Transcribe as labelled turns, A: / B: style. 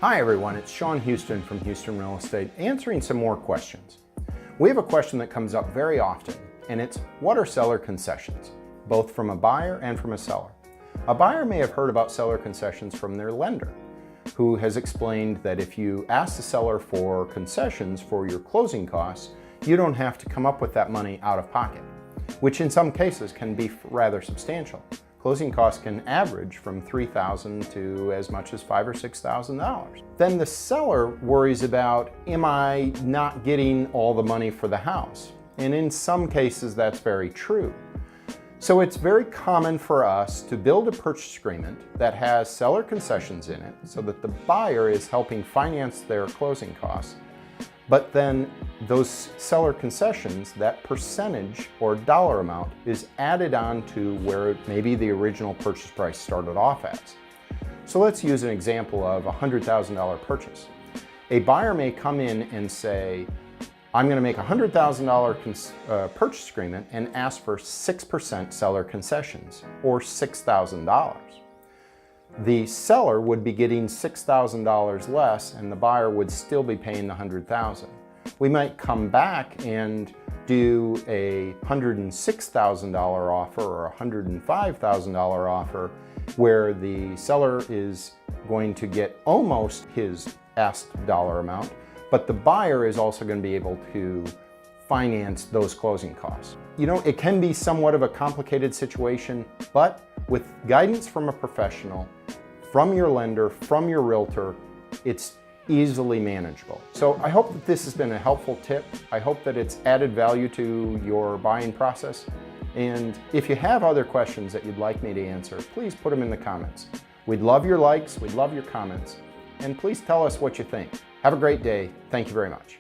A: Hi everyone, it's Shawn Huston from Huston Real Estate answering some more questions. We have a question that comes up very often, and it's what are seller concessions, both from a buyer and from a seller. A buyer may have heard about seller concessions from their lender, who has explained that if you ask the seller for concessions for your closing costs, you don't have to come up with that money out of pocket, which in some cases can be rather substantial. Closing costs can average from $3,000 to as much as $5,000 or $6,000. Then the seller worries about, am I not getting all the money for the house? And in some cases that's very true. So it's very common for us to build a purchase agreement that has seller concessions in it so that the buyer is helping finance their closing costs. But then those seller concessions, that percentage or dollar amount is added on to where maybe the original purchase price started off as. So let's use an example of a $100,000 purchase. A buyer may come in and say, I'm going to make a $100,000 purchase agreement and ask for 6% seller concessions, or $6,000. The seller would be getting $6,000 less and the buyer would still be paying the $100,000. We might come back and do a $106,000 offer or a $105,000 offer where the seller is going to get almost his asked dollar amount, but the buyer is also going to be able to finance those closing costs. You know, it can be somewhat of a complicated situation, but with guidance from a professional, from your lender, from your realtor, it's easily manageable. So I hope that this has been a helpful tip. I hope that it's added value to your buying process. And if you have other questions that you'd like me to answer, please put them in the comments. We'd love your likes, we'd love your comments, and please tell us what you think. Have a great day. Thank you very much.